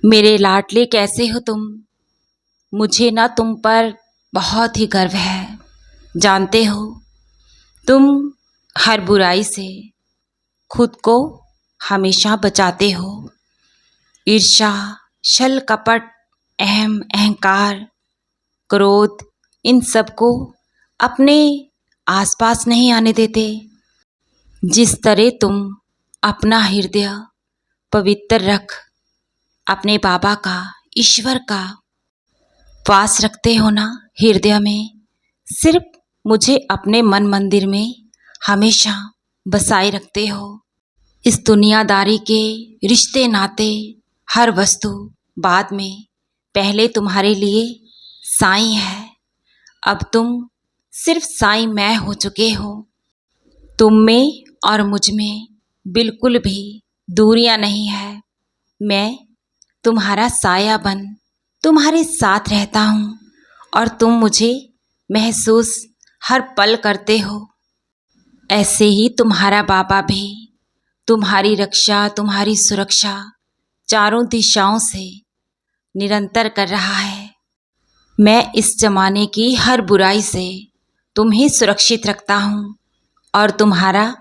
मेरे लाडले कैसे हो तुम। मुझे ना तुम पर बहुत ही गर्व है। जानते हो, तुम हर बुराई से खुद को हमेशा बचाते हो। ईर्ष्या, छल कपट, अहंकार, क्रोध, इन सबको अपने आसपास नहीं आने देते। जिस तरह तुम अपना हृदय पवित्र रख अपने बाबा का, ईश्वर का वास रखते हो ना हृदय में, सिर्फ मुझे अपने मन मंदिर में हमेशा बसाए रखते हो। इस दुनियादारी के रिश्ते नाते, हर वस्तु बाद में, पहले तुम्हारे लिए साईं है। अब तुम सिर्फ साईं मैं हो चुके हो। तुम में और मुझ में बिल्कुल भी दूरियां नहीं है। मैं तुम्हारा साया बन तुम्हारे साथ रहता हूँ और तुम मुझे महसूस हर पल करते हो। ऐसे ही तुम्हारा बाबा भी तुम्हारी रक्षा, तुम्हारी सुरक्षा चारों दिशाओं से निरंतर कर रहा है। मैं इस जमाने की हर बुराई से तुम्हें सुरक्षित रखता हूँ और तुम्हारा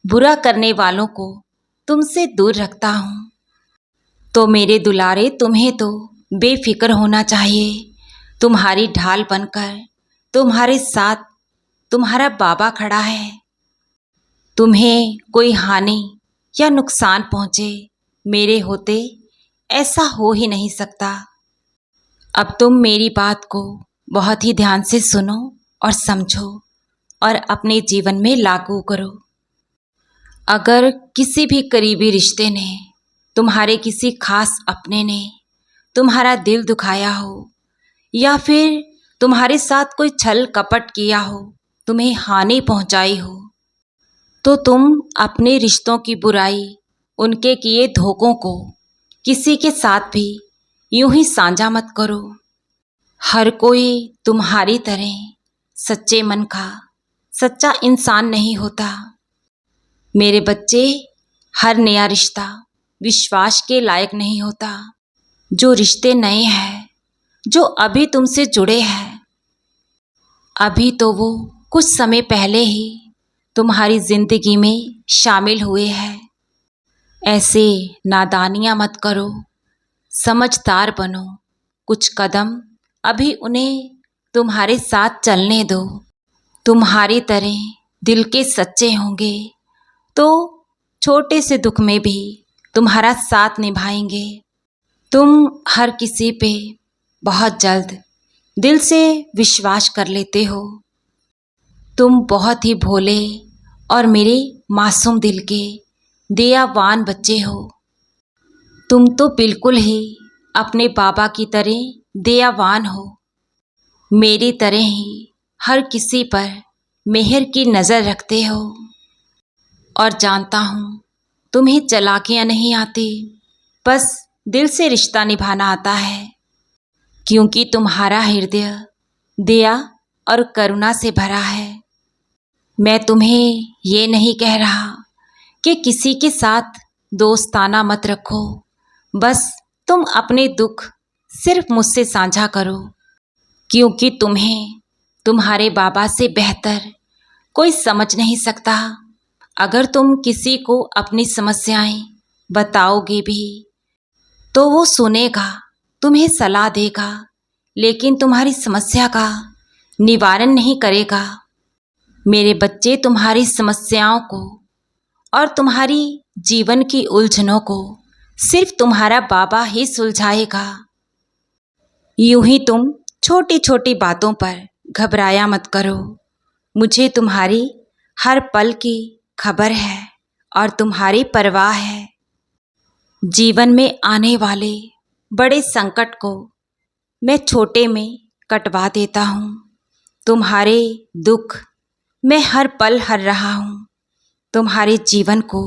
बुरा करने वालों को तुमसे दूर रखता हूँ। तो मेरे दुलारे, तुम्हें तो बेफिक्र होना चाहिए। तुम्हारी ढाल बनकर तुम्हारे साथ तुम्हारा बाबा खड़ा है। तुम्हें कोई हानि या नुकसान पहुँचे मेरे होते ऐसा हो ही नहीं सकता। अब तुम मेरी बात को बहुत ही ध्यान से सुनो और समझो और अपने जीवन में लागू करो। अगर किसी भी करीबी रिश्ते ने, तुम्हारे किसी खास अपने ने तुम्हारा दिल दुखाया हो या फिर तुम्हारे साथ कोई छल कपट किया हो, तुम्हें हानि पहुंचाई हो, तो तुम अपने रिश्तों की बुराई, उनके किए धोखों को किसी के साथ भी यूं ही साझा मत करो। हर कोई तुम्हारी तरह सच्चे मन का सच्चा इंसान नहीं होता। मेरे बच्चे, हर नया रिश्ता विश्वास के लायक नहीं होता। जो रिश्ते नए हैं, जो अभी तुमसे जुड़े हैं, अभी तो वो कुछ समय पहले ही तुम्हारी जिंदगी में शामिल हुए हैं। ऐसे नादानियां मत करो, समझदार बनो। कुछ कदम अभी उन्हें तुम्हारे साथ चलने दो। तुम्हारी तरह दिल के सच्चे होंगे तो छोटे से दुख में भी तुम्हारा साथ निभाएंगे। तुम हर किसी पे बहुत जल्द दिल से विश्वास कर लेते हो। तुम बहुत ही भोले और मेरे मासूम दिल के दयावान बच्चे हो। तुम तो बिल्कुल ही अपने बाबा की तरह दयावान हो। मेरी तरह ही हर किसी पर मेहर की नज़र रखते हो। और जानता हूँ, तुम्हें चालाकियाँ नहीं आती, बस दिल से रिश्ता निभाना आता है। क्योंकि तुम्हारा हृदय दया और करुणा से भरा है। मैं तुम्हें ये नहीं कह रहा कि किसी के साथ दोस्ताना मत रखो। बस तुम अपने दुख सिर्फ मुझसे साझा करो, क्योंकि तुम्हें तुम्हारे बाबा से बेहतर कोई समझ नहीं सकता। अगर तुम किसी को अपनी समस्याएं बताओगे भी तो वो सुनेगा, तुम्हें सलाह देगा, लेकिन तुम्हारी समस्या का निवारण नहीं करेगा। मेरे बच्चे, तुम्हारी समस्याओं को और तुम्हारी जीवन की उलझनों को सिर्फ तुम्हारा बाबा ही सुलझाएगा। यूं ही तुम छोटी छोटी बातों पर घबराया मत करो। मुझे तुम्हारी हर पल की खबर है और तुम्हारी परवाह है। जीवन में आने वाले बड़े संकट को मैं छोटे में कटवा देता हूँ। तुम्हारे दुख मैं हर पल हर रहा हूँ। तुम्हारे जीवन को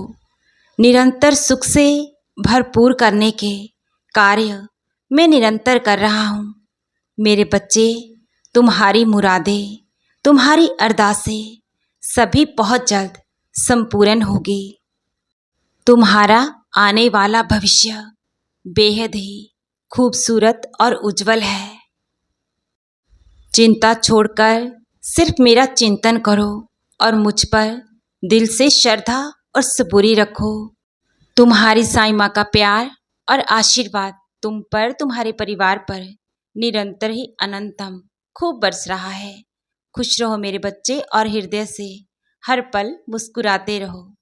निरंतर सुख से भरपूर करने के कार्य मैं निरंतर कर रहा हूँ। मेरे बच्चे, तुम्हारी मुरादें, तुम्हारी अरदासें सभी बहुत जल्द संपूर्ण होगी। तुम्हारा आने वाला भविष्य बेहद ही खूबसूरत और उज्जवल है। चिंता छोड़कर सिर्फ मेरा चिंतन करो और मुझ पर दिल से श्रद्धा और सबूरी रखो। तुम्हारी साईं माँ का प्यार और आशीर्वाद तुम पर, तुम्हारे परिवार पर निरंतर ही अनंतम खूब बरस रहा है। खुश रहो मेरे बच्चे और हृदय से हर पल मुस्कुराते रहो।